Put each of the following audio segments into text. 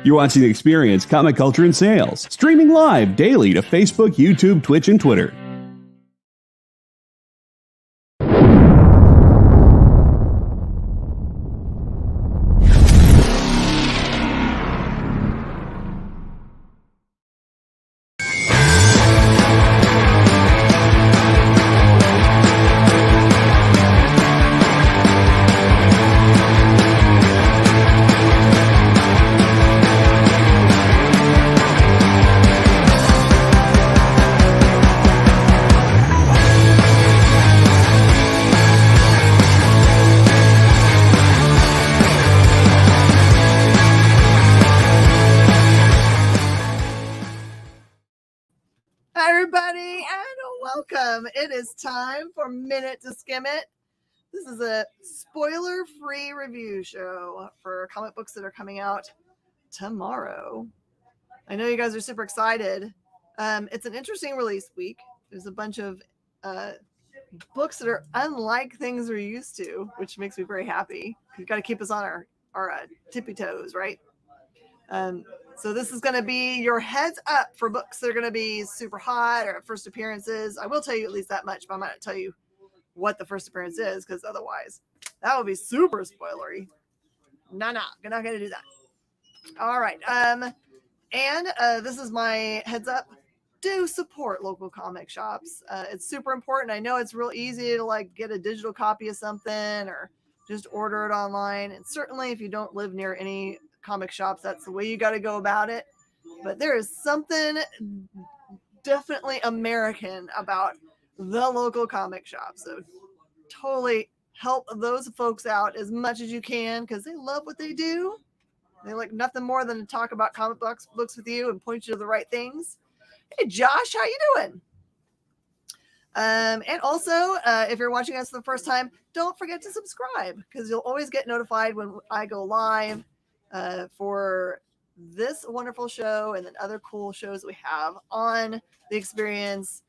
You're watching Experience Comic Culture and Sales, streaming live daily to Facebook, YouTube, Twitch, and Twitter. It is time for Minute to Skim It. This is a spoiler-free review show for comic books that are coming out tomorrow. I know you guys are super excited. It's an interesting release week. There's a bunch of books that are unlike things we're used to, which makes me very happy. You've got to keep us on our tippy toes, right? So this is going to be your heads up for books that are going to be super hot or first appearances. I will tell you at least that much, but I'm not going to tell you what the first appearance is because otherwise that would be super spoilery. No, you're not going to do that. All right. This is my heads up. Do support local comic shops. It's super important. I know it's real easy to like get a digital copy of something or just order it online. And certainly if you don't live near any comic shops, that's the way you got to go about it. But there is something definitely American about the local comic shop. So totally help those folks out as much as you can because they love what they do. They like nothing more than to talk about comic books with you and point you to the right things. Hey Josh, how you doing? And also, if you're watching us for the first time, don't forget to subscribe because you'll always get notified when I go live for this wonderful show and then other cool shows we have on the Experience.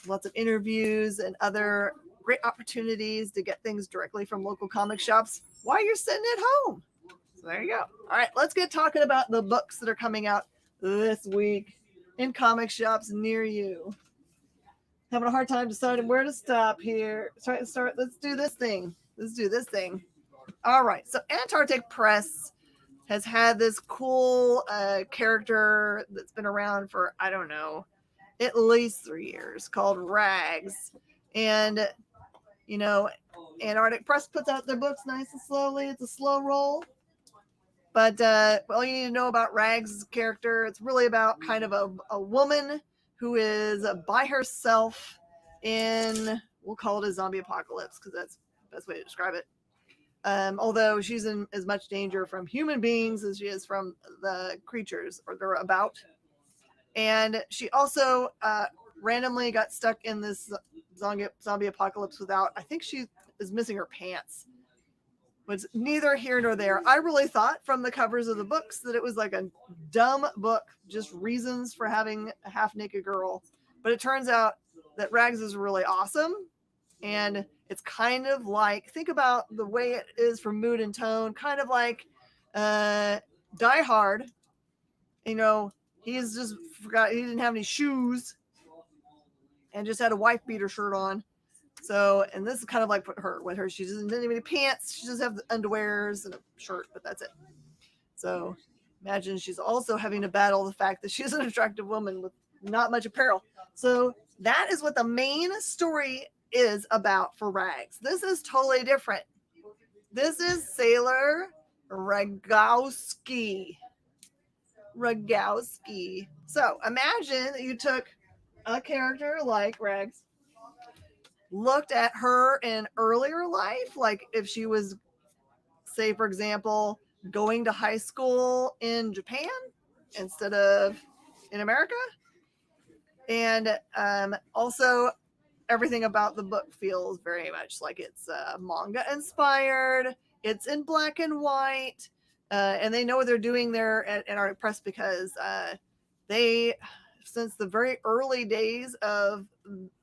Lots of interviews and other great opportunities to get things directly from local comic shops while you're sitting at home. So there you go. All right, let's get talking about the books that are coming out this week in comic shops near you. Having a hard time deciding where to stop here. Start. Let's do this thing. All right. So Antarctic Press has had this cool character that's been around for, I don't know, at least 3 years called Rags. And, you know, Antarctic Press puts out their books nice and slowly. It's a slow roll. But all you need to know about Rags' character, it's really about kind of a woman who is by herself in, we'll call it a zombie apocalypse because that's the best way to describe it. Although she's in as much danger from human beings as she is from the creatures or they're about. And she also randomly got stuck in this zombie apocalypse without, I think she is missing her pants. It's neither here nor there. I really thought from the covers of the books that it was like a dumb book, just reasons for having a half-naked girl. But it turns out that Rags is really awesome. And it's kind of like, think about the way it is for mood and tone, kind of like Die Hard. You know, he's just forgot he didn't have any shoes and just had a wife beater shirt on. So, and this is kind of like with her. She doesn't have any pants. She just have the underwears and a shirt, but that's it. So imagine she's also having to battle the fact that she's an attractive woman with not much apparel. So that is what the main story is about for Rags. This is totally different. This is Sailor Ragowski. So imagine that you took a character like Rags, looked at her in earlier life, like if she was, say, for example, going to high school in Japan instead of in America. And also everything about the book feels very much like it's manga inspired. It's in black and white. And they know what they're doing there at Antarctic Press because they, since the very early days of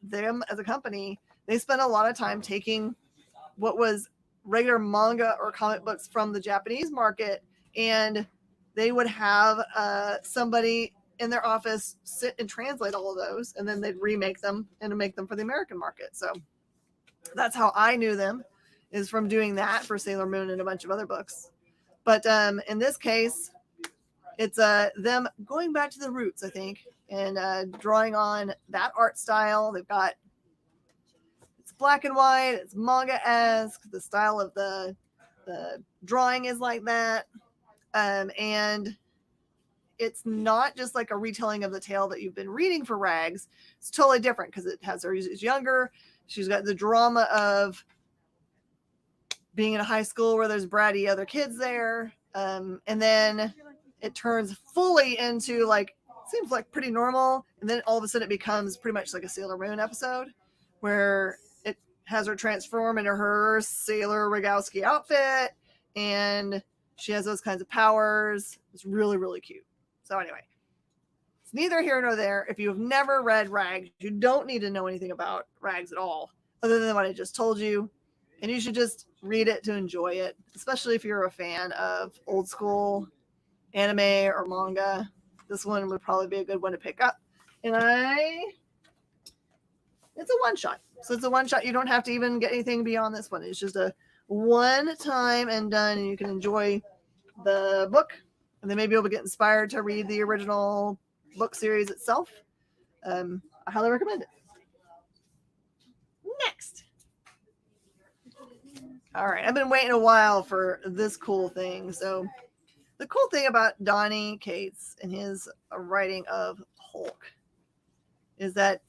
them as a company, they spent a lot of time taking what was regular manga or comic books from the Japanese market, and they would have somebody in their office sit and translate all of those, and then they'd remake them and make them for the American market. So that's how I knew them, is from doing that for Sailor Moon and a bunch of other books. But in this case, it's them going back to the roots, I think, and drawing on that art style. They've got, it's black and white, it's manga-esque, the style of the drawing is like that, and it's not just like a retelling of the tale that you've been reading for Rags. It's totally different because it has her, she's younger, she's got the drama of being in a high school where there's bratty other kids there, and then it turns fully into like, seems like pretty normal, and then all of a sudden it becomes pretty much like a Sailor Moon episode where it has her transform into her Sailor Ragowski outfit, and she has those kinds of powers. It's really, really cute. So anyway, it's neither here nor there. If you have never read Rags, you don't need to know anything about Rags at all, other than what I just told you, and you should just read it to enjoy it, especially if you're a fan of old school anime or manga. This one would probably be a good one to pick up. And it's a one-shot. So it's a one-shot. You don't have to even get anything beyond this one. It's just a one time and done, and you can enjoy the book, and then maybe you'll get inspired to read the original book series itself. I highly recommend it. Next. All right, I've been waiting a while for this cool thing. So the cool thing about Donny Cates and his writing of Hulk is that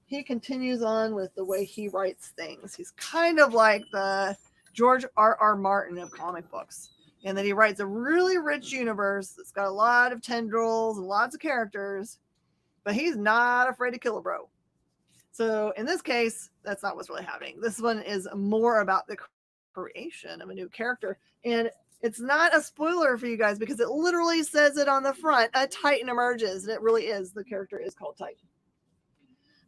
he continues on with the way he writes things. He's kind of like the George R.R. Martin of comic books, and that he writes a really rich universe that's got a lot of tendrils and lots of characters, but he's not afraid to kill a bro. So in this case, that's not what's really happening. This one is more about the creation of a new character, and it's not a spoiler for you guys because it literally says it on the front. A Titan emerges, and it really is. The character is called Titan.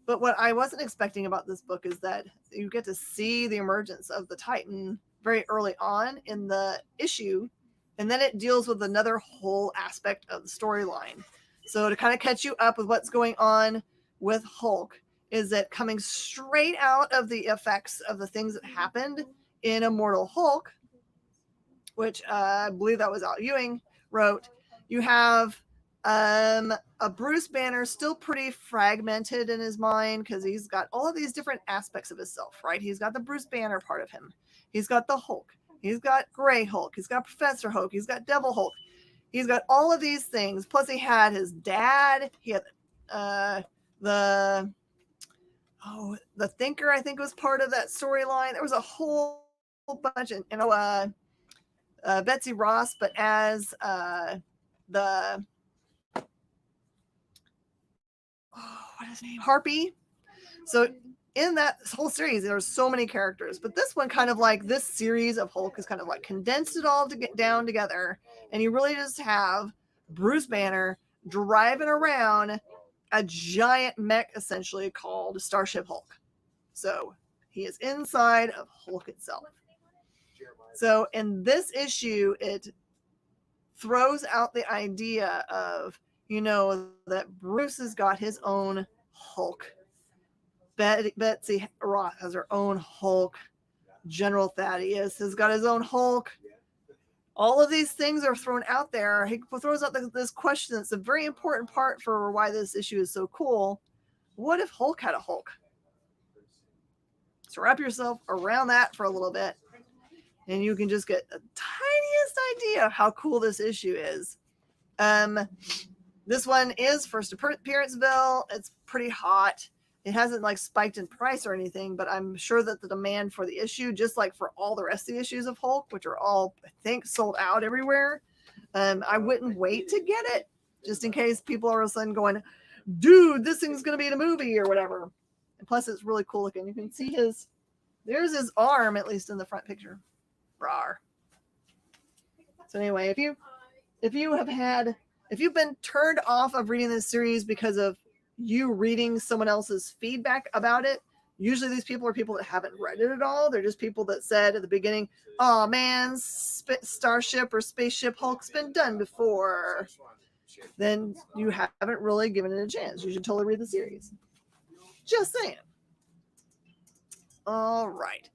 But what I wasn't expecting about this book is that you get to see the emergence of the Titan very early on in the issue, and then it deals with another whole aspect of the storyline. So to kind of catch you up with what's going on with Hulk, is that coming straight out of the effects of the things that happened in Immortal Hulk, which I believe that was Al Ewing wrote, you have a Bruce Banner still pretty fragmented in his mind because he's got all of these different aspects of himself, right? He's got the Bruce Banner part of him. He's got the Hulk. He's got Gray Hulk. He's got Professor Hulk. He's got Devil Hulk. He's got all of these things. Plus he had his dad. He had the Thinker, I think, was part of that storyline. There was a whole bunch of, Betsy Ross, but as what is his name? Harpy. So in that whole series, there's so many characters, but this one kind of like this series of Hulk is kind of like condensed it all to get down together, and you really just have Bruce Banner driving around a giant mech essentially called Starship Hulk. So he is inside of Hulk itself. So in this issue, it throws out the idea of, that Bruce has got his own Hulk. Betsy Ross has her own Hulk. General Thaddeus has got his own Hulk. All of these things are thrown out there. He throws out this question that's a very important part for why this issue is so cool. What if Hulk had a Hulk? So wrap yourself around that for a little bit, and you can just get the tiniest idea of how cool this issue is. This one is first appearanceville. It's pretty hot. It hasn't like spiked in price or anything, but I'm sure that the demand for the issue, just like for all the rest of the issues of Hulk, which are all, I think, sold out everywhere, I wouldn't wait to get it just in case people are all of a sudden going, dude, this thing's going to be in a movie or whatever. And plus it's really cool looking. You can see there's his arm, at least in the front picture. Rawr. So anyway, if you've been turned off of reading this series because of you reading someone else's feedback about it, Usually these people are people that haven't read it at all. They're just people that said at the beginning, oh man, Starship or Spaceship Hulk's been done before. Then you haven't really given it a chance. You should totally read the series. Just saying. All right.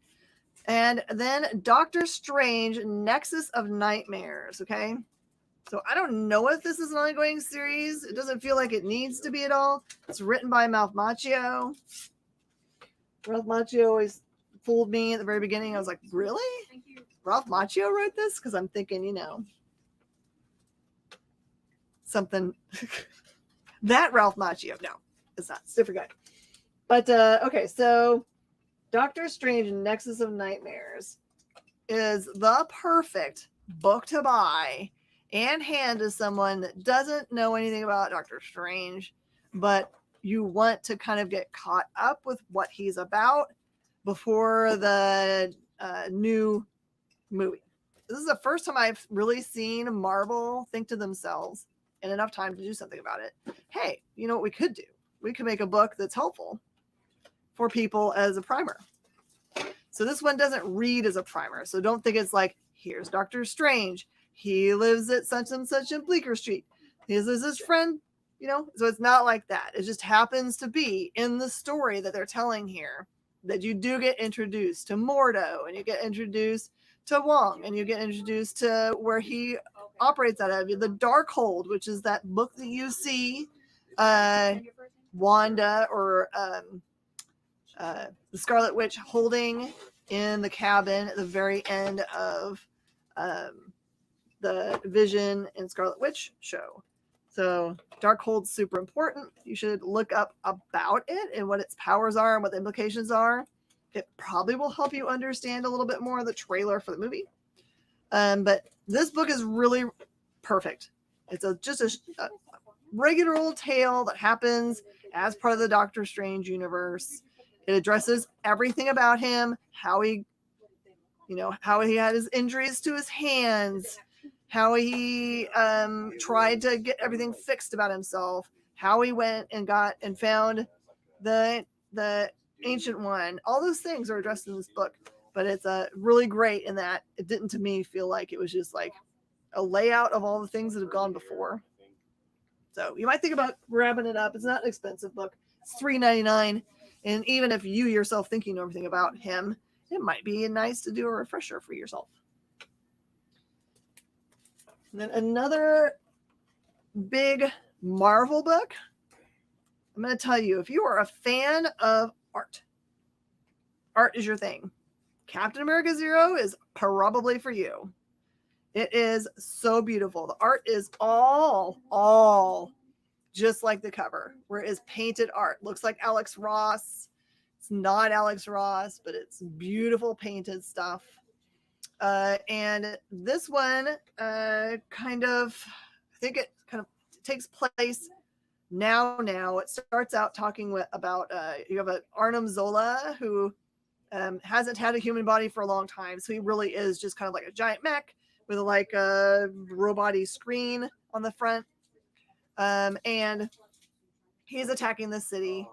And then Doctor Strange, Nexus of Nightmares. Okay. So I don't know if this is an ongoing series. It doesn't feel like it needs to be at all. It's written by Ralph Macchio. Ralph Macchio always fooled me at the very beginning. I was like, really? Ralph Macchio wrote this? Because I'm thinking, you know, something. That Ralph Macchio. No, it's not. It's a different guy. But, okay, so Doctor Strange Nexus of Nightmares is the perfect book to buy and hand to someone that doesn't know anything about Doctor Strange, but you want to kind of get caught up with what he's about before the new movie. This is the first time I've really seen Marvel think to themselves in enough time to do something about it. Hey, you know what we could do? We could make a book that's helpful for people as a primer. So this one doesn't read as a primer. So don't think it's like, here's Doctor Strange. He lives at such and such in Bleecker Street. His is his friend, you know? So it's not like that. It just happens to be in the story that they're telling here that you do get introduced to Mordo, and you get introduced to Wong, and you get introduced to where he operates out of, the Darkhold, which is that book that you see Wanda or the Scarlet Witch holding in the cabin at the very end of the Vision and Scarlet Witch show. So Darkhold's super important. You should look up about it and what its powers are and what the implications are. It probably will help you understand a little bit more of the trailer for the movie. But this book is really perfect. It's just a regular old tale that happens as part of the Doctor Strange universe. It addresses everything about him, how he had his injuries to his hands, how he tried to get everything fixed about himself, how he went and got and found the Ancient One. All those things are addressed in this book, but it's really great in that it didn't, to me, feel like it was just like a layout of all the things that have gone before. So you might think about grabbing it up. It's not an expensive book. It's $3.99. And even if you yourself think you know everything about him, it might be nice to do a refresher for yourself. And then another big Marvel book. I'm going to tell you, if you are a fan of art is your thing. Captain America Zero is probably for you. It is so beautiful. The art is all just like the cover, where it is painted art. Looks like Alex Ross. It's not Alex Ross, but it's beautiful painted stuff. And this one I think it kind of takes place now. It starts out talking about you have an Arnim Zola who hasn't had a human body for a long time. So he really is just kind of like a giant mech with like a robot-y screen on the front. And he's attacking the city.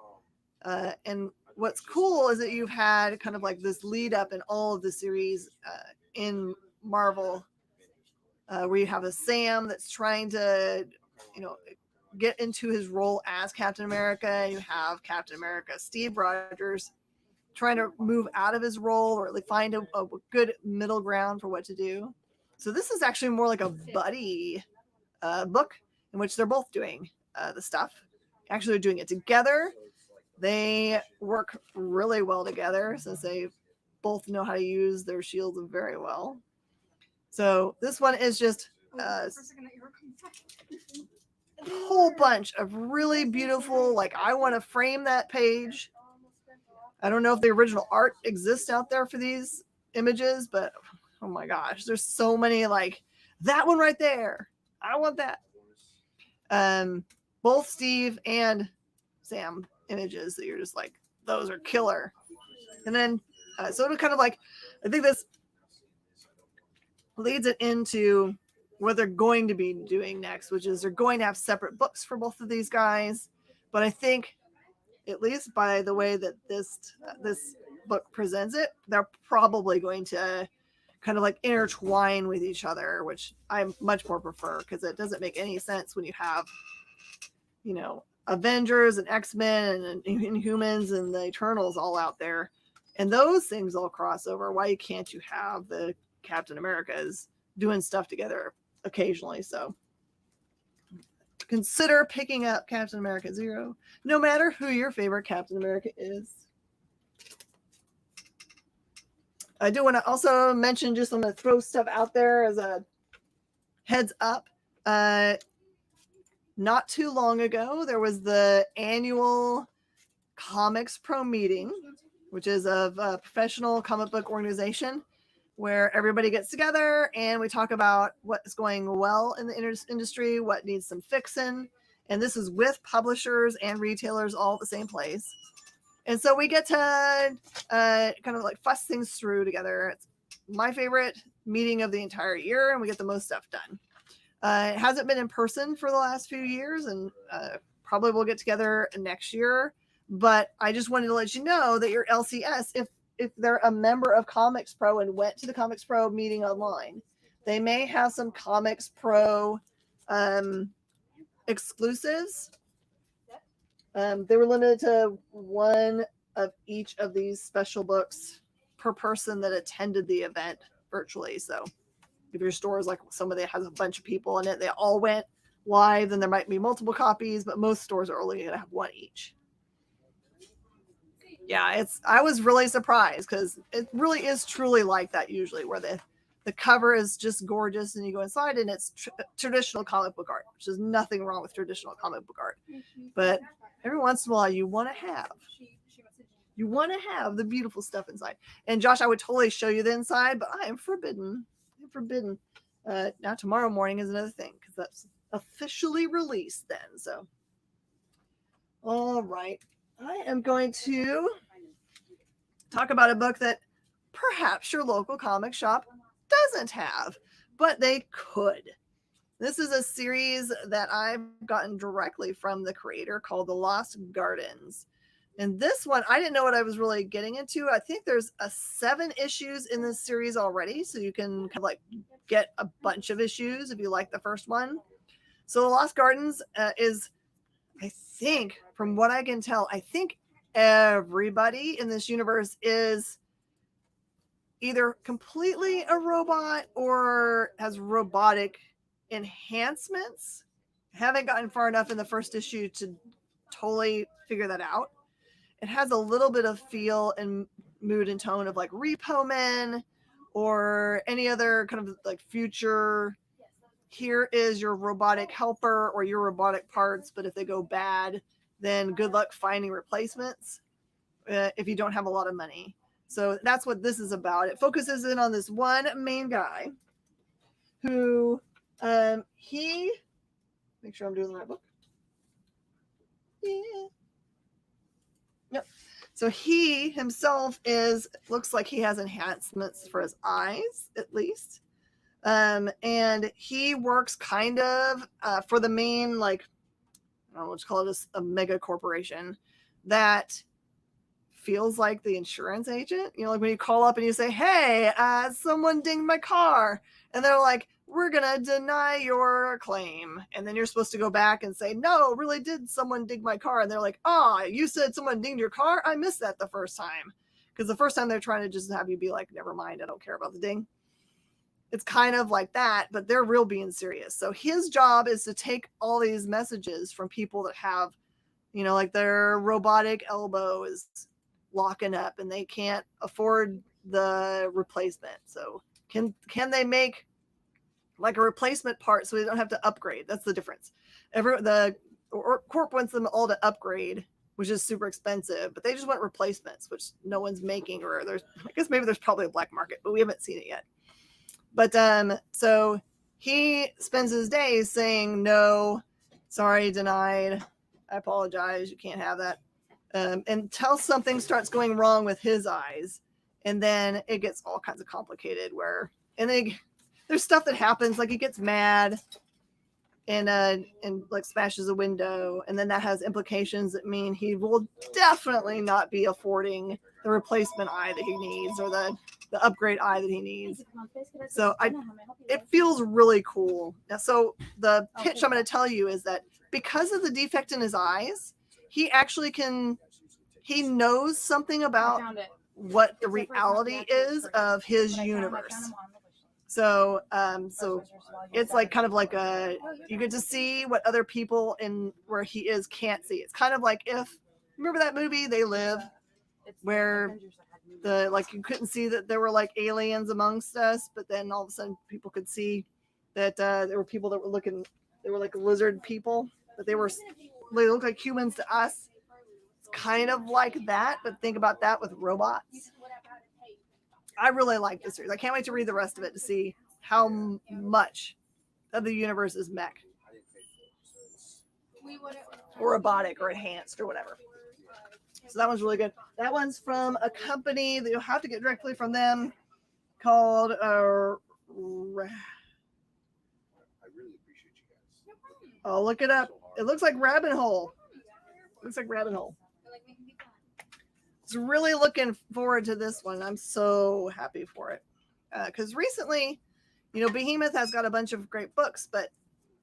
And what's cool is that you've had kind of like this lead up in all of the series in Marvel, where you have a Sam that's trying to, get into his role as Captain America. You have Captain America, Steve Rogers, trying to move out of his role or like find a good middle ground for what to do. So this is actually more like a buddy book in which they're both doing the stuff. Actually, they're doing it together. They work really well together since they both know how to use their shields very well. So this one is just a whole bunch of really beautiful, like I want to frame that page. I don't know if the original art exists out there for these images, but oh my gosh, there's so many, like that one right there. I want that. Both Steve and Sam images that you're just like, those are killer. And then, so it kind of like, I think this leads it into what they're going to be doing next, which is they're going to have separate books for both of these guys. But I think at least by the way that this book presents it, they're probably going to kind of like intertwine with each other, which I much more prefer, because it doesn't make any sense when you have, you know, Avengers and X-Men and Inhumans and the Eternals all out there, and those things all cross over. Why can't you have the Captain Americas doing stuff together occasionally? So consider picking up Captain America 0, no matter who your favorite Captain America is. I do want to also mention, just I'm going to throw stuff out there as a heads up. Not too long ago, there was the annual Comics Pro meeting, which is a professional comic book organization where everybody gets together and we talk about what is going well in the industry, what needs some fixing. And this is with publishers and retailers all at the same place. And so we get to kind of like fuss things through together. It's my favorite meeting of the entire year, and we get the most stuff done. It hasn't been in person for the last few years, and probably we'll get together next year. But I just wanted to let you know that your LCS, if they're a member of Comics Pro and went to the Comics Pro meeting online, they may have some Comics Pro exclusives. They were limited to one of each of these special books per person that attended the event virtually. So if your store is like somebody that has a bunch of people in it, they all went live, then there might be multiple copies, but most stores are only going to have one each. Yeah, I was really surprised, because it really is truly like that usually, where the cover is just gorgeous and you go inside and it's traditional comic book art, which is nothing wrong with traditional comic book art. But every once in a while you want to have the beautiful stuff inside. And Josh, I would totally show you the inside, but I am forbidden. Now tomorrow morning is another thing, because that's officially released then. So all right, I am going to talk about a book that perhaps your local comic shop doesn't have, but they could. This is a series that I've gotten directly from the creator, called The Lost Gardens. And this one, I didn't know what I was really getting into. I think there's 7 issues in this series already, so you can kind of like get a bunch of issues if you like the first one. So The Lost Gardens is, I think, from what I can tell, I think everybody in this universe is either completely a robot or has robotic enhancements. I haven't gotten far enough in the first issue to totally figure that out. It has a little bit of feel and mood and tone of like Repo Men or any other kind of like future, here is your robotic helper or your robotic parts, but if they go bad, then good luck finding replacements if you don't have a lot of money. So that's what this is about. It focuses in on this one main guy who he, make sure I'm doing the right book. Yeah. Yep. So he himself looks like he has enhancements for his eyes, at least. And he works kind of for the main, like, I don't know what to call it, a mega corporation that feels like the insurance agent. You know, like when you call up and you say, hey, someone dinged my car. And they're like, we're going to deny your claim. And then you're supposed to go back and say, no, really did someone ding my car? And they're like, you said someone dinged your car? I missed that the first time. Because the first time they're trying to just have you be like, never mind, I don't care about the ding. It's kind of like that, but they're real being serious. So his job is to take all these messages from people that have, you know, like their robotic elbow is locking up and they can't afford the replacement. So can they make like a replacement part so they don't have to upgrade? That's the difference. The corp wants them all to upgrade, which is super expensive, but they just want replacements, which no one's making, or I guess maybe there's probably a black market, but we haven't seen it yet. But so he spends his days saying, no, sorry, denied, I apologize, you can't have that. Until something starts going wrong with his eyes. And then it gets all kinds of complicated there's stuff that happens, like he gets mad and like smashes a window, and then that has implications that mean he will definitely not be affording the replacement eye that he needs, or the upgrade eye that he needs. So it feels really cool. Now, so the pitch I'm going to tell you is that because of the defect in his eyes, he actually he knows something about what the reality is of his universe. So it's like kind of like you get to see what other people in where he is can't see. It's kind of like if, remember that movie They Live, where you couldn't see that there were like aliens amongst us, but then all of a sudden people could see that there were people that were they were like lizard people, but they look like humans to us. It's kind of like that, but think about that with robots. I really like this series. I can't wait to read the rest of it to see how much of the universe is mech or robotic or enhanced or whatever. So that one's really good. That one's from a company that you'll have to get directly from them called I'll look it up. It looks like Rabbit Hole. So really looking forward to this one. I'm so happy for it. Because recently, Behemoth has got a bunch of great books, but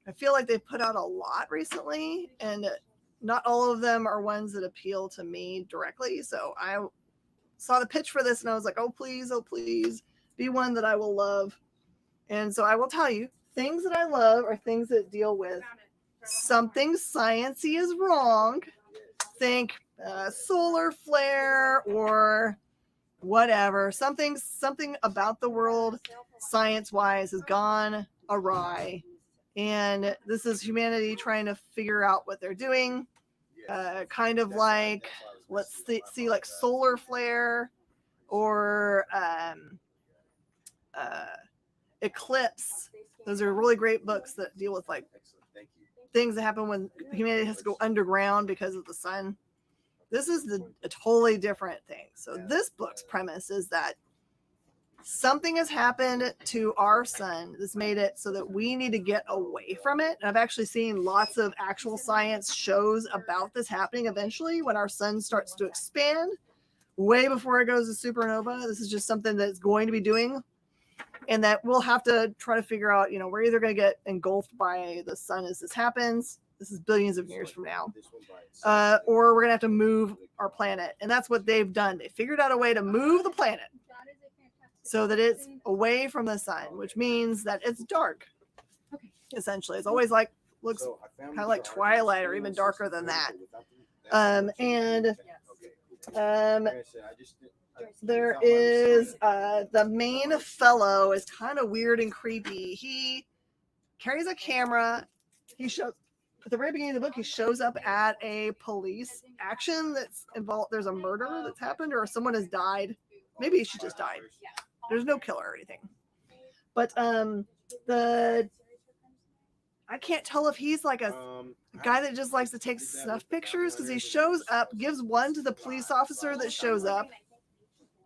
I feel like they've put out a lot recently, and not all of them are ones that appeal to me directly. So I saw the pitch for this, and I was like, oh, please, be one that I will love. And so I will tell you, things that I love are things that deal with something sciencey is wrong. Think solar flare or whatever. Something about the world science-wise has gone awry. And this is humanity trying to figure out what they're doing. Kind of like, let's see like solar flare or Eclipse. Those are really great books that deal with like things that happen when humanity has to go underground because of the sun. This is a totally different thing. So this book's premise is that something has happened to our sun that's made it so that we need to get away from it. And I've actually seen lots of actual science shows about this happening eventually when our sun starts to expand way before it goes to supernova. This is just something that's going to be doing, and that we'll have to try to figure out, we're either going to get engulfed by the sun as this happens. This is billions of years from now. Or we're going to have to move our planet. And that's what they've done. They figured out a way to move the planet so that it's away from the sun, which means that it's dark. Essentially, it's always looks kind of like Twilight or even darker than that. There is the main fellow is kind of weird and creepy. He carries a camera. He shows at the very beginning of the book. He shows up at a police action that's involved. There's a murder that's happened, or someone has died. Maybe she just died. There's no killer or anything. But I can't tell if he's like a guy that just likes to take snuff pictures, because he shows up, gives one to the police officer that shows up.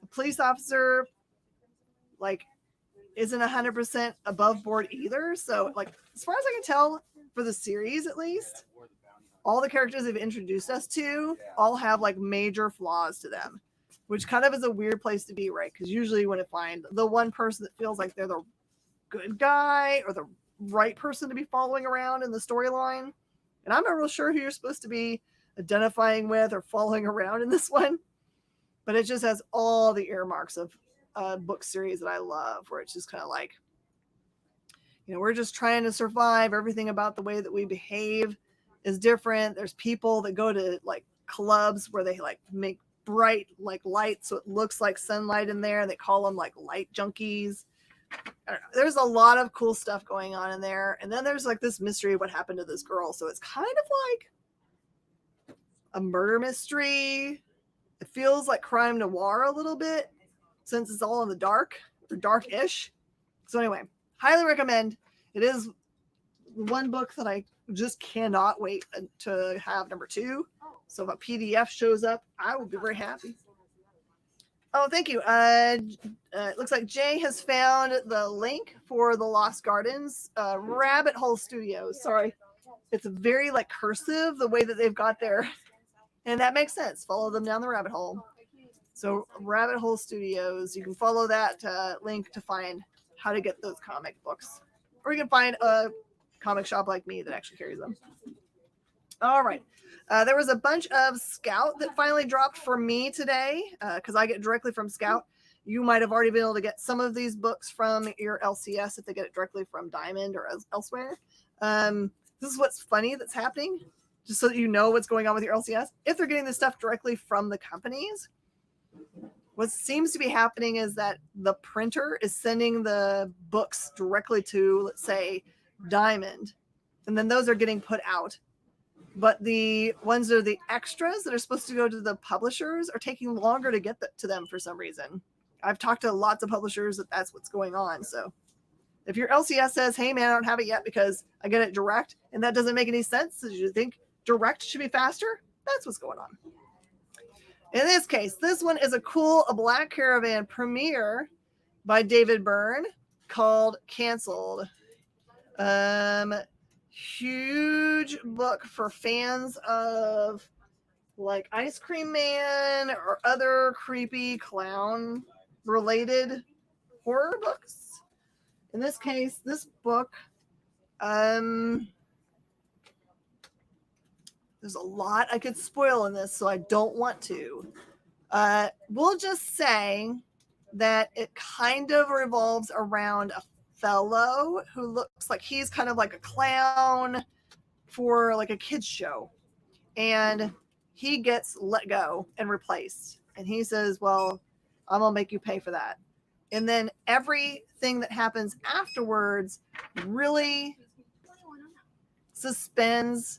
The police officer isn't 100% above board either. So as far as I can tell, for the series at least, all the characters they've introduced us to all have major flaws to them, which kind of is a weird place to be, right? Because usually you want to find the one person that feels like they're the good guy or the right person to be following around in the storyline. And I'm not real sure who you're supposed to be identifying with or following around in this one. But it just has all the earmarks of a book series that I love, where it's just kind of we're just trying to survive. Everything about the way that we behave is different. There's people that go to clubs where they make bright lights so it looks like sunlight in there, and they call them light junkies. I don't know. There's a lot of cool stuff going on in there. And then there's this mystery of what happened to this girl. So it's kind of like a murder mystery. It feels like crime noir a little bit, since it's all in the dark or dark-ish. So anyway, highly recommend. It is one book that I just cannot wait to have number 2. So if a PDF shows up, I will be very happy. Oh, thank you. It looks like Jay has found the link for the Lost Gardens Rabbit Hole Studios. Sorry, it's very like cursive the way that they've got there, and that makes sense. Follow them down the rabbit hole. So Rabbit Hole Studios, you can follow that link to find how to get those comic books, or you can find a comic shop like me that actually carries them. All right. There was a bunch of Scout that finally dropped for me today because I get directly from Scout. You might have already been able to get some of these books from your LCS if they get it directly from Diamond or elsewhere. This is what's funny that's happening, just so that you know what's going on with your LCS. If they're getting this stuff directly from the companies, what seems to be happening is that the printer is sending the books directly to, let's say, Diamond, and then those are getting put out. But the ones that are the extras that are supposed to go to the publishers are taking longer to get to them for some reason. I've talked to lots of publishers that that's what's going on. So if your LCS says, hey, man, I don't have it yet because I get it direct, and that doesn't make any sense, so you think direct should be faster, that's what's going on. In this case, this one is a Black Caravan premiere by David Byrne called Canceled. Huge book for fans of like Ice Cream Man or other creepy clown related horror books. In this case, this book, there's a lot I could spoil in this, so I don't want to. We'll just say that it kind of revolves around a fellow who looks like he's kind of like a clown for like a kids show, and he gets let go and replaced, and he says, well, I'm gonna make you pay for that. And then everything that happens afterwards really suspends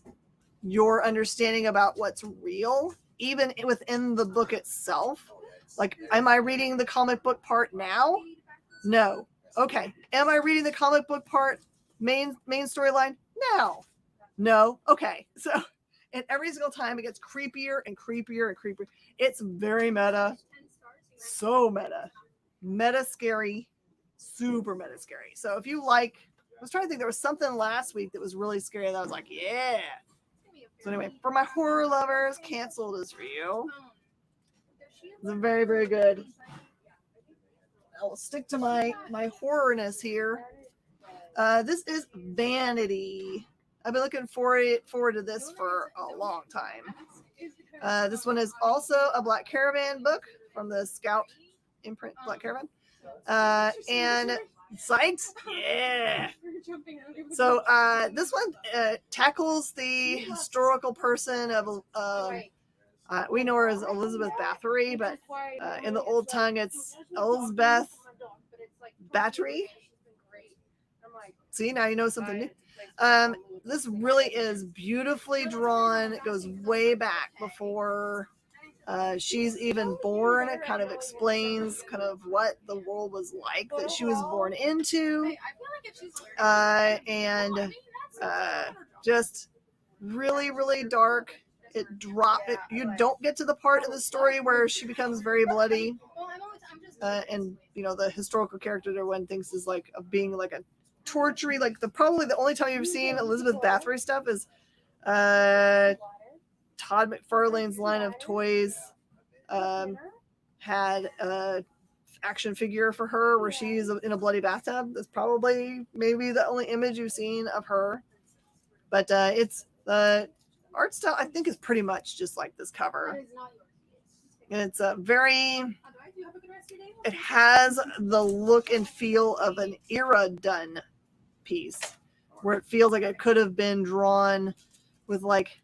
your understanding about what's real, even within the book itself. Like, am I reading the comic book part now? No. Okay. Am I reading the comic book part main storyline? No. Okay. So, and every single time it gets creepier and creepier and creepier. It's very meta. So meta. Meta scary. Super meta scary. So if you like, I was trying to think, there was something last week that was really scary that I was like, yeah. So anyway, for my horror lovers, Canceled is for you. It's very, very good. I will stick to my horrorness here. This is Vanity. I've been looking forward to this for a long time. This one is also a Black Caravan book from the Scout imprint Black Caravan. And psyched? Yeah. So this one tackles the historical person of we know her as Elizabeth Bathory, but in the old tongue it's Elsbeth Bathory. See, now you know something new. This really is beautifully drawn. It goes way back before she's even born. It kind of explains kind of what the world was like that she was born into. And just really, really dark. You don't get to the part in the story where she becomes very bloody. And you know, the historical character that one thinks is like of being like a tortury, like probably the only time you've seen Elizabeth Bathory stuff is Todd McFarlane's line of toys had a action figure for her where she's in a bloody bathtub. That's probably maybe the only image you've seen of her. But it's the art style, I think, is pretty much just like this cover. And it's it has the look and feel of an era done piece where it feels like it could have been drawn with like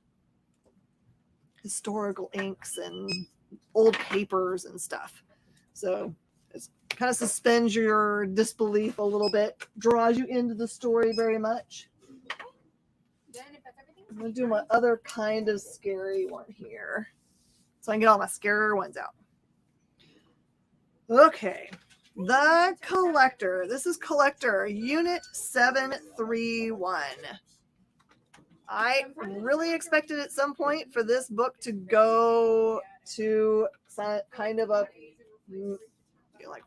historical inks and old papers and stuff. So it kind of suspends your disbelief a little bit, draws you into the story very much. I'm going to do my other kind of scary one here so I can get all my scarier ones out. Okay. The Collector. This is Collector Unit 731. I really expected at some point for this book to go to kind of a like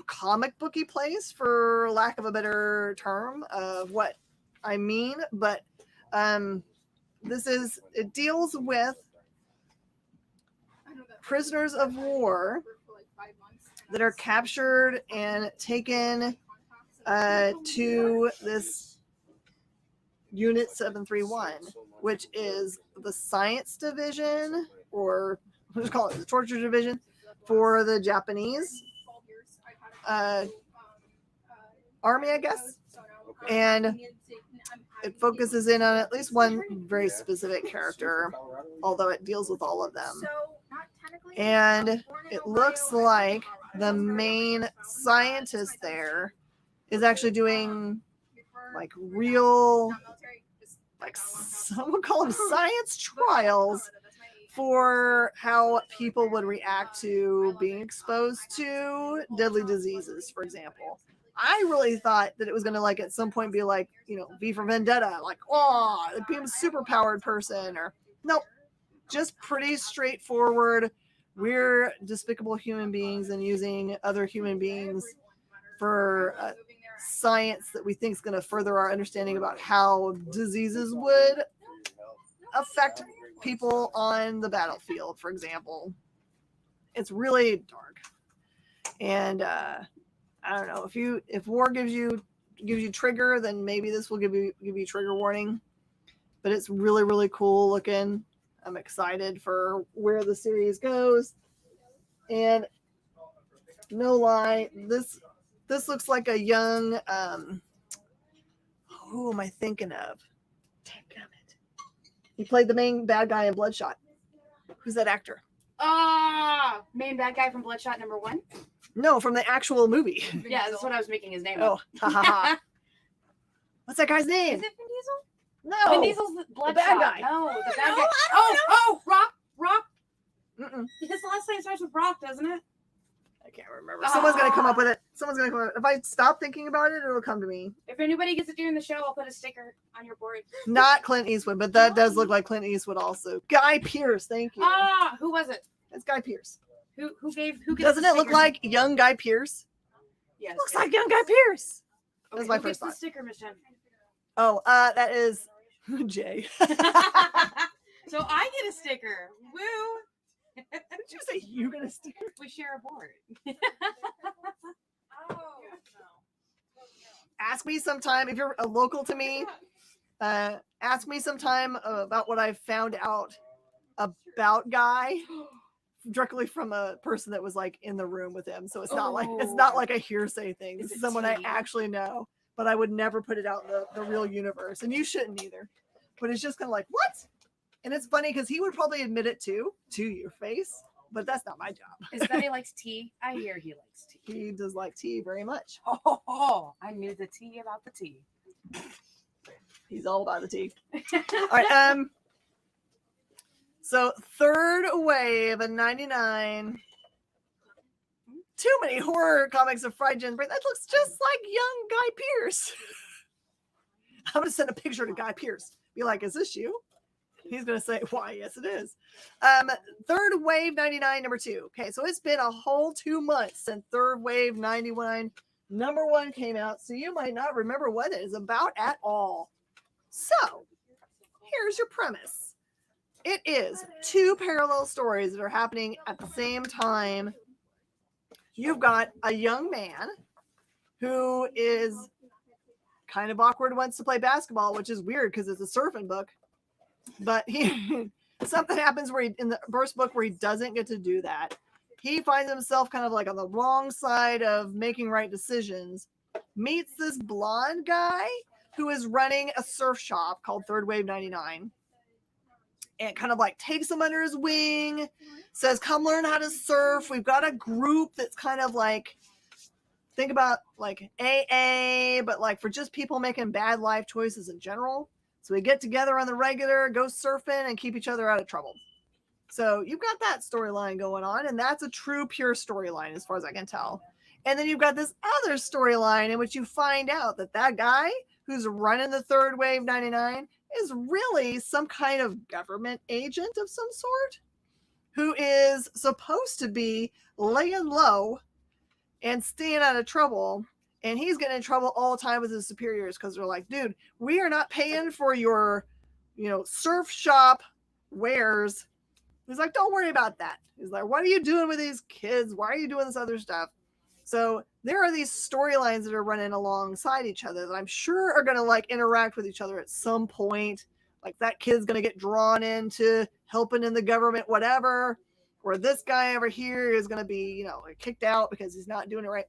comic booky place, for lack of a better term of what I mean. But it deals with prisoners of war that are captured and taken to this Unit 731, which is the science division, or we'll just call it the torture division, for the Japanese army, I guess. And it focuses in on at least one very specific character, although it deals with all of them. And it looks like the main scientist there is actually doing like real, like some would call them science trials for how people would react to being exposed to deadly diseases, for example. I really thought that it was going to like at some point be like, V for Vendetta, like, oh, being a super powered person, or nope, just pretty straightforward. We're despicable human beings and using other human beings for science that we think is going to further our understanding about how diseases would affect people on the battlefield, for example. It's really dark. And I don't know, if war gives you trigger, then maybe this will give you trigger warning. But it's really, really cool looking. I'm excited for where the series goes. And no lie, this looks like a young who am I thinking of? Damn it. He played the main bad guy in Bloodshot. Who's that actor? Main bad guy from Bloodshot #1? No, from the actual movie. Yeah, that's what I was making his name. Oh, ha ha ha. What's that guy's name? Is it Vin Diesel? No. Vin Diesel's the Bloodshot. bad guy. No, the bad No, guy. I don't know. Rock. Mm-mm. His last name starts with Rock, doesn't it? I can't remember. Someone's going to come up with it. If I stop thinking about it, it'll come to me. If anybody gets it during the show, I'll put a sticker on your board. Not Clint Eastwood, but that does look like Clint Eastwood also. Guy Pearce, thank you. Who was it? It's Guy Pearce. Who Doesn't it look like young Guy Pearce? Yes. Looks like young Guy Pearce. Okay, That's my who first gets the thought. sticker, Miss Jen? Oh, that is Jay. So I get a sticker. Woo! Did you say you get a sticker? We share a board. Ask me sometime if you're local to me. Ask me sometime about what I found out about Guy directly from a person that was like in the room with him. So it's not like a hearsay thing. This is someone I actually know, but I would never put it out in the real universe, and you shouldn't either. But it's just kind of like, what? And it's funny because he would probably admit it to your face, but that's not my job. Is that he likes tea? I hear he likes tea. He does like tea very much. Oh, I knew the tea about the tea. He's all about the tea. All right. So third wave of 99. Too many horror comics of fried Jen's brain. That looks just like young Guy Pearce. I'm gonna send a picture to Guy Pearce. Be like, is this you? He's gonna say, why, yes, it is. Third wave 99, #2. Okay, so it's been a whole 2 months since third wave 91 #1 came out, so you might not remember what it is about at all. So here's your premise. It is 2 parallel stories that are happening at the same time. You've got a young man who is kind of awkward, wants to play basketball, which is weird because it's a surfing book. But something happens where in the first book where he doesn't get to do that. He finds himself kind of like on the wrong side of making right decisions. Meets this blonde guy who is running a surf shop called Third Wave 99. And kind of like takes him under his wing, says, come learn how to surf. We've got a group that's kind of like, think about like AA, but like for just people making bad life choices in general. So we get together on the regular, go surfing, and keep each other out of trouble. So you've got that storyline going on, and that's a true, pure storyline as far as I can tell. And then you've got this other storyline in which you find out that that guy who's running the Third Wave 99 is really some kind of government agent of some sort who is supposed to be laying low and staying out of trouble. And he's getting in trouble all the time with his superiors because they're like, dude, we are not paying for your, surf shop wares. He's like, don't worry about that. He's like, what are you doing with these kids? Why are you doing this other stuff? So there are these storylines that are running alongside each other that I'm sure are going to like interact with each other at some point. Like that kid's going to get drawn into helping in the government, whatever. Or this guy over here is going to be, kicked out because he's not doing it right.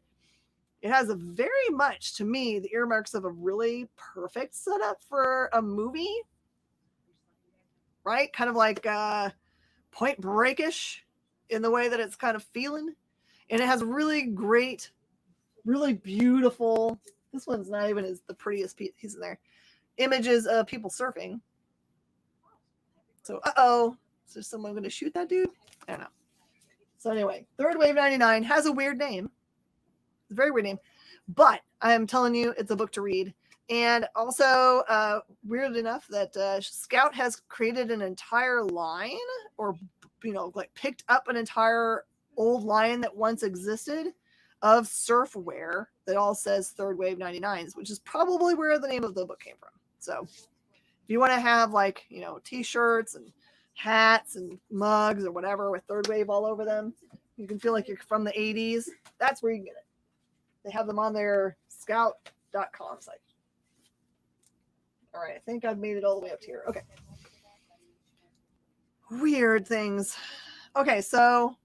It has a very much, to me, the earmarks of a really perfect setup for a movie. Right? Kind of like Point Break-ish in the way that it's kind of feeling. And it has really great, really beautiful, this one's not even the prettiest piece in there, images of people surfing. So, is there someone going to shoot that dude? I don't know. So anyway, Third Wave 99 has a weird name. It's a very weird name. But I am telling you, it's a book to read. And also, weird enough that Scout has created an entire line or, picked up an entire old line that once existed of surf wear that all says Third Wave 99s, which is probably where the name of the book came from. So if you want to have t-shirts and hats and mugs or whatever with Third Wave all over them, you can feel like you're from the 80s. That's where you can get it. They have them on their scout.com site. All right, I think I've made it all the way up to here. Okay. Weird things. Okay, so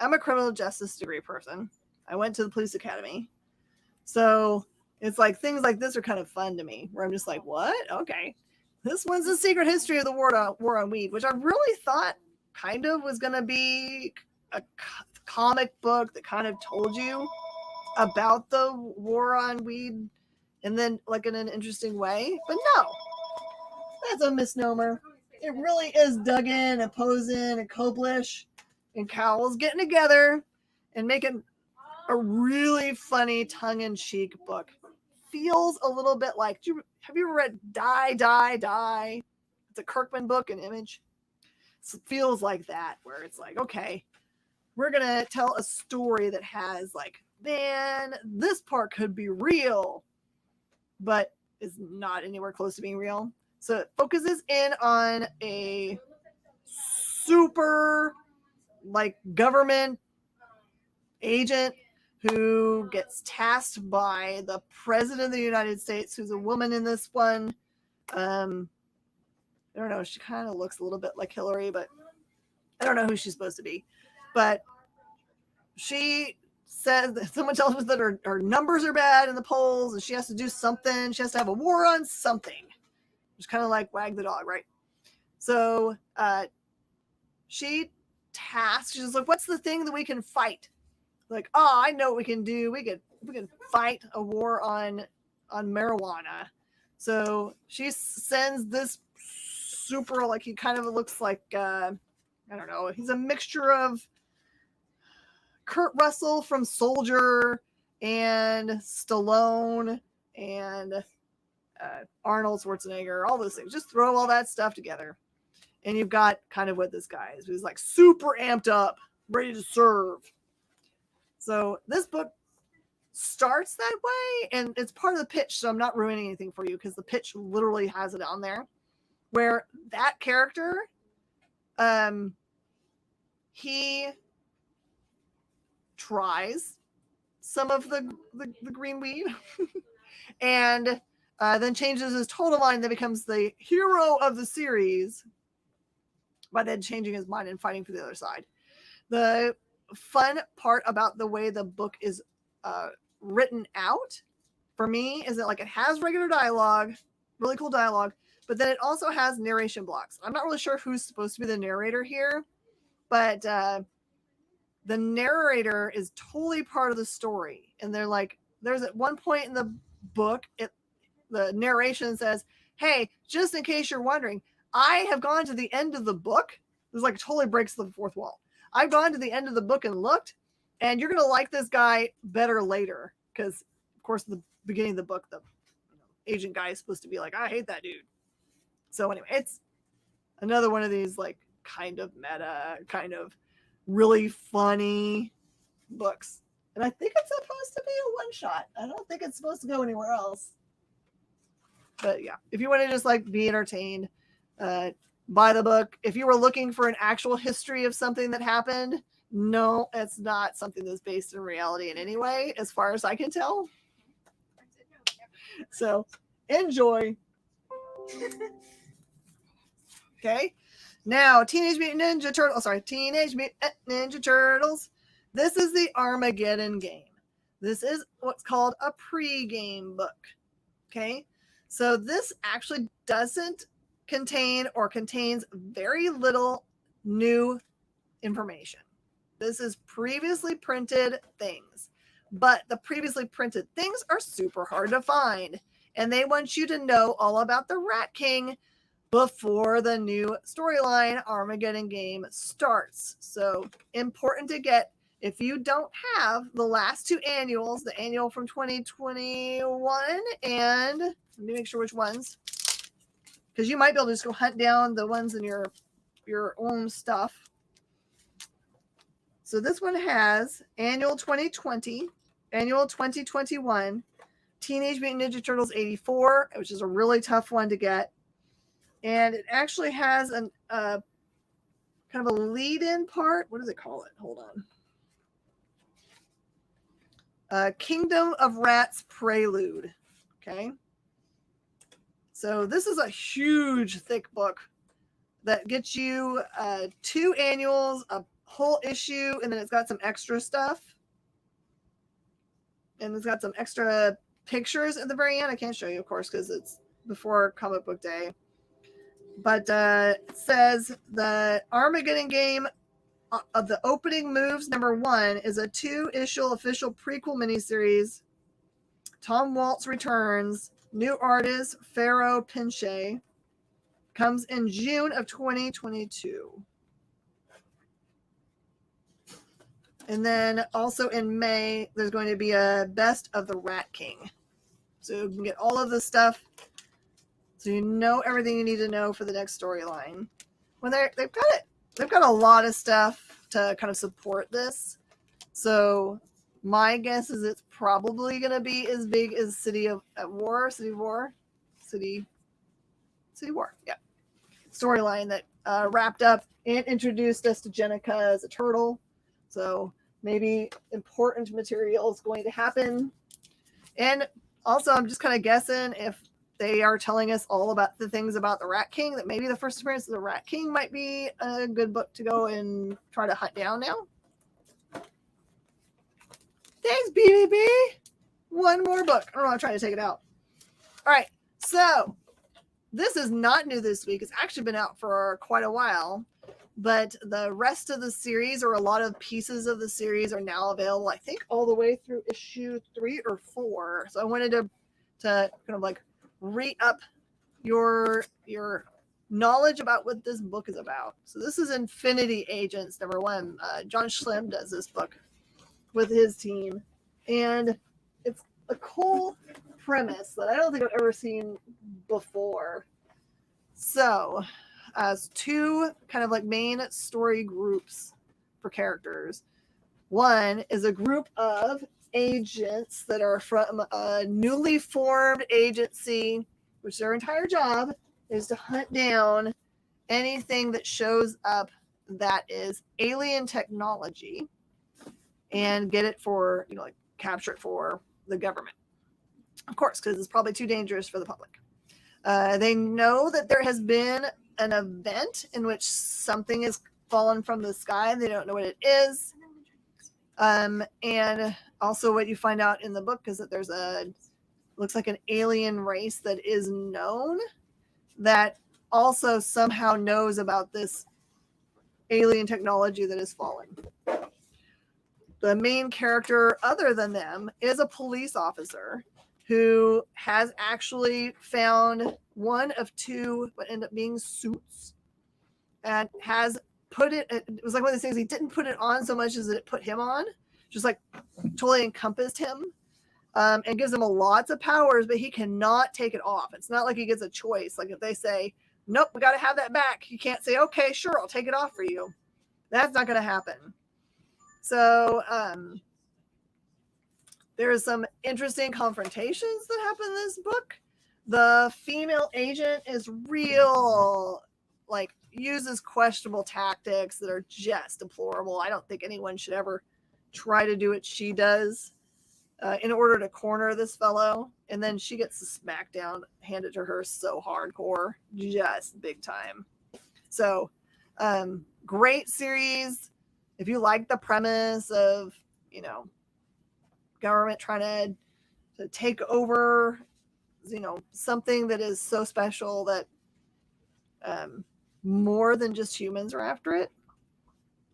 I'm a criminal justice degree person. I went to the police academy. So it's like things like this are kind of fun to me, where I'm just like, what? Okay. This one's The Secret History of the War on Weed, which I really thought kind of was going to be a comic book that kind of told you about the war on weed and then like in an interesting way. But no, that's a misnomer. It really is Duggan and Posen and Koblish and Cowles getting together and making a really funny tongue-in-cheek book. Feels a little bit like, have you ever read Die, Die, Die? It's a Kirkman book, an Image. It feels like that, where it's like, okay, we're going to tell a story that has like, man, this part could be real, but is not anywhere close to being real. So it focuses in on a super like government agent who gets tasked by the president of the United States, who's a woman in this one. I don't know. She kind of looks a little bit like Hillary, but I don't know who she's supposed to be. But she says that someone tells us that her numbers are bad in the polls and she has to do something. She has to have a war on something. It's kind of like wag the dog, right? So she tasks, she's like, what's the thing that we can fight? Like, I know what we can do. We can fight a war on marijuana. So she sends this super, like, he kind of looks like, I don't know, he's a mixture of Kurt Russell from Soldier and Stallone and Arnold Schwarzenegger, all those things. Just throw all that stuff together. And you've got kind of what this guy is. He's like super amped up, ready to serve. So this book starts that way, and it's part of the pitch, so I'm not ruining anything for you because the pitch literally has it on there, where that character, he tries some of the green weed and then changes his total mind, that becomes the hero of the series by then changing his mind and fighting for the other side. The fun part about the way the book is written out for me is that, like, it has regular dialogue, really cool dialogue, but then it also has narration blocks. I'm not really sure who's supposed to be the narrator here, but the narrator is totally part of the story. And they're like, there's at one point in the book, the narration says, hey, just in case you're wondering, I have gone to the end of the book. This like totally breaks the fourth wall. I've gone to the end of the book and looked, and you're going to like this guy better later. Because, of course, the beginning of the book, the agent guy is supposed to be like, I hate that dude. So anyway, it's another one of these like kind of meta, kind of really funny books. And I think it's supposed to be a one-shot. I don't think it's supposed to go anywhere else. But yeah, if you want to just like be entertained, buy the book. If you were looking for an actual history of something that happened, no, it's not something that's based in reality in any way, as far as I can tell. So enjoy. Okay. Now, Teenage Mutant Ninja Turtles. This is the Armageddon game. This is what's called a pre-game book. Okay. So this actually doesn't contain or contains very little new information. This is previously printed things, but the previously printed things are super hard to find, and they want you to know all about the Rat King before the new storyline Armageddon game starts. So important to get. If you don't have the last two annuals, the annual from 2021 and let me make sure which ones, because you might be able to just go hunt down the ones in your own stuff. So this one has annual 2020, annual 2021, Teenage Mutant Ninja Turtles 84, which is a really tough one to get. And it actually has an kind of a lead-in part. What does it call it? Hold on. Kingdom of Rats Prelude. Okay. So this is a huge, thick book that gets you 2 annuals, a whole issue, and then it's got some extra stuff. And it's got some extra pictures at the very end. I can't show you, of course, because it's before comic book day. But it says the Armageddon game of the opening moves #1 is a 2-issue official prequel miniseries. Tom Waltz returns. New artist Pharaoh Pinche comes in June of 2022. And then also in May, there's going to be a Best of the Rat King. So you can get all of this stuff. So you know everything you need to know for the next storyline. When they've got a lot of stuff to kind of support this. So my guess is it's probably going to be as big as City War. Yeah. Storyline that wrapped up and introduced us to Jenica as a turtle. So maybe important material is going to happen. And also, I'm just kind of guessing if they are telling us all about the things about the Rat King, that maybe the first appearance of the Rat King might be a good book to go and try to hunt down now. Thanks, BBB. One more book. I don't know, I'm trying to take it out. All right, so this is not new this week. It's actually been out for quite a while. But the rest of the series, or a lot of pieces of the series, are now available, I think, all the way through issue 3 or 4. So I wanted to kind of like re-up your knowledge about what this book is about. So this is Infinity Agents #1. John Schlimm does this book with his team. And it's a cool premise that I don't think I've ever seen before. So as 2 kind of like main story groups for characters. One is a group of agents that are from a newly formed agency, which their entire job is to hunt down anything that shows up that is alien technology and get it for, like capture it for the government. Of course, because it's probably too dangerous for the public. They know that there has been an event in which something has fallen from the sky. They don't know what it is. And also what you find out in the book is that there's looks like an alien race that is known that also somehow knows about this alien technology that has fallen. The main character, other than them, is a police officer who has actually found one of 2 what end up being suits and has put it was like one of the things, he didn't put it on so much as it put him on, just like totally encompassed him, and gives him lots of powers, but he cannot take it off. It's not like he gets a choice. Like if they say, nope, we got to have that back. You can't say, okay, sure, I'll take it off for you. That's not going to happen. So there's some interesting confrontations that happen in this book. The female agent is real, like, uses questionable tactics that are just deplorable. I don't think anyone should ever try to do what she does in order to corner this fellow. And then she gets the smackdown handed to her so hardcore, just big time. So great series. If you like the premise of, you know, government trying to take over, you know, something that is so special that more than just humans are after it,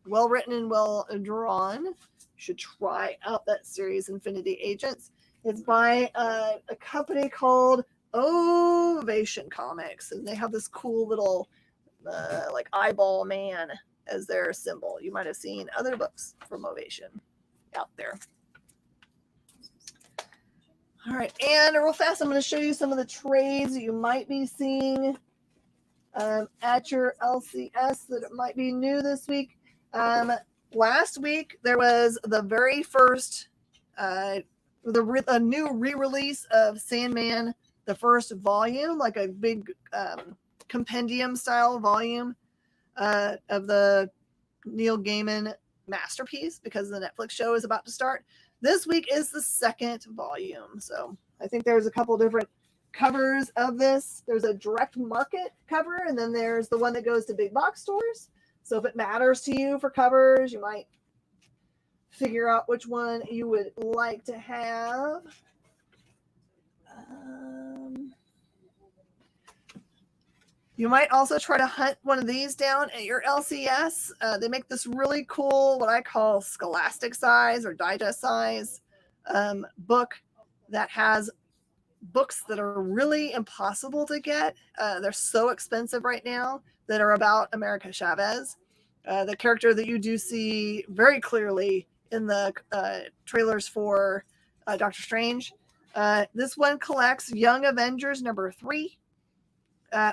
well written and well drawn, you should try out that series, Infinity Agents. It's by a company called Ovation Comics, and they have this cool little like eyeball man as their symbol. You might have seen other books from Ovation out there. All right, and real fast, I'm going to show you some of the trades that you might be seeing at your LCS that might be new this week. Last week, there was the very first, a new re-release of Sandman, the first volume, like a big compendium-style volume of the Neil Gaiman masterpiece, because the Netflix show is about to start. This week is the second volume. So I think there's a couple different covers of this. There's a direct market cover, and then there's the one that goes to big box stores. So if it matters to you for covers, you might figure out which one you would like to have. You might also try to hunt one of these down at your LCS. They make this really cool, what I call scholastic size or digest size book that has books that are really impossible to get. They're so expensive right now, that are about America Chavez, the character that you do see very clearly in the trailers for Doctor Strange. This one collects Young Avengers #3.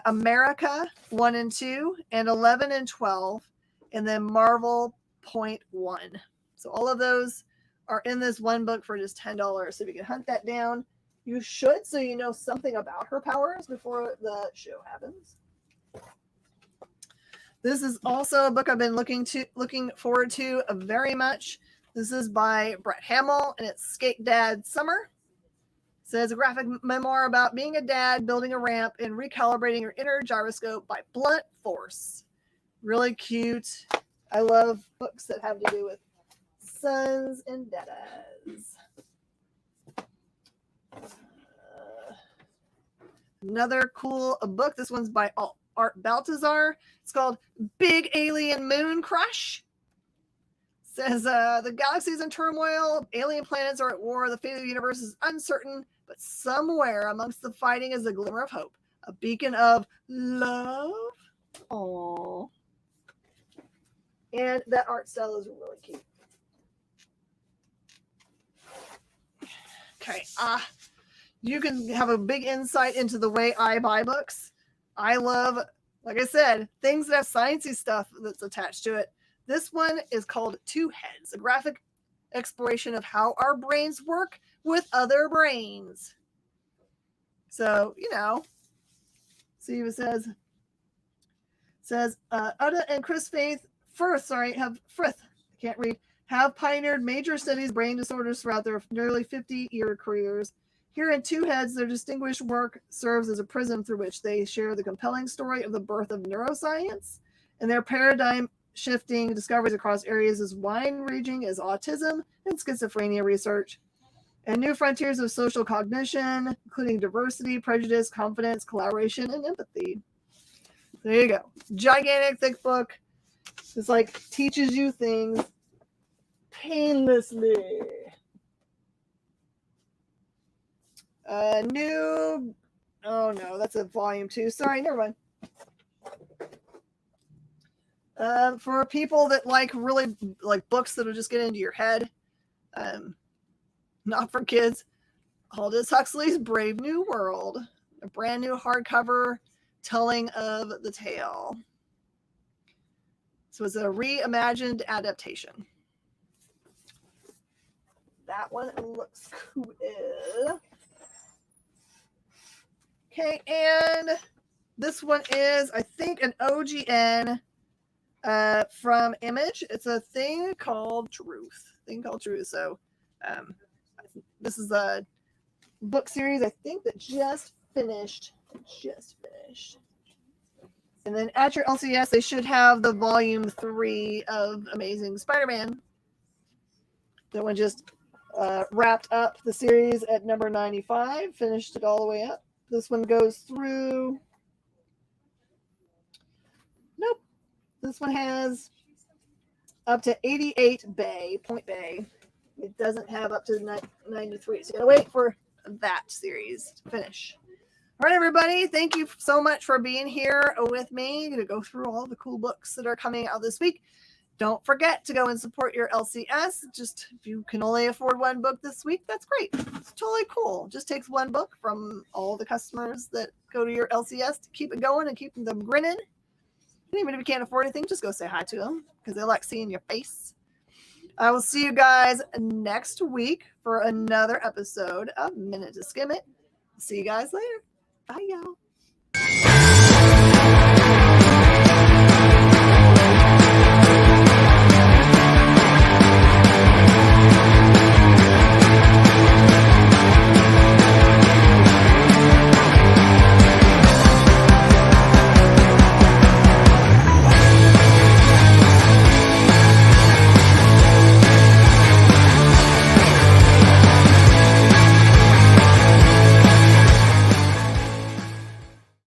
America 1 and 2, and 11 and 12, and then Marvel .1. So all of those are in this one book for just $10. So if you can hunt that down, you should, so you know something about her powers before the show happens. This is also a book I've been looking forward to very much. This is by Brett Hamill, and it's Skate Dad Summer. Says a graphic memoir about being a dad, building a ramp, and recalibrating your inner gyroscope by blunt force. Really cute. I love books that have to do with sons and dadas. Another cool book. This one's by Art Baltazar. It's called Big Alien Moon Crush. Says the galaxy is in turmoil, alien planets are at war, the fate of the universe is uncertain, but somewhere amongst the fighting is a glimmer of hope, a beacon of love. Aww. And that art style is really cute. Okay, you can have a big insight into the way I buy books. I love, like I said, things that have sciencey stuff that's attached to it. This one is called Two Heads, a graphic exploration of how our brains work with other brains. So, you know, see what it says, Uda and Chris Frith have pioneered major studies brain disorders throughout their nearly 50-year careers. Here in Two Heads, their distinguished work serves as a prism through which they share the compelling story of the birth of neuroscience and their paradigm shifting discoveries across areas as wide-ranging as autism and schizophrenia research, and new frontiers of social cognition, including diversity, prejudice, confidence, collaboration, and empathy. There you go. Gigantic, thick book. It's like teaches you things painlessly. Oh no, that's a volume 2. Sorry, never mind. For people that really like books that'll just get into your head, not for kids, Aldous Huxley's Brave New World, a brand new hardcover telling of the tale. So it's a reimagined adaptation. That one looks cool. Okay, and this one is, I think, an OGN from Image. It's a thing called Truth. So this is a book series, I think, that just finished. And then at your LCS, they should have the volume 3 of Amazing Spider-Man. That one just wrapped up the series at number 95, finished it all the way up. This one goes through. Nope. This one has up to 88 point bay. It doesn't have up to 93. So you gotta wait for that series to finish. All right, everybody. Thank you so much for being here with me to go through all the cool books that are coming out this week. Don't forget to go and support your LCS. Just if you can only afford one book this week, that's great. It's totally cool. Just takes one book from all the customers that go to your LCS to keep it going and keep them grinning. And even if you can't afford anything, just go say hi to them because they like seeing your face. I will see you guys next week for another episode of Minute to Skim It. See you guys later. Bye, y'all.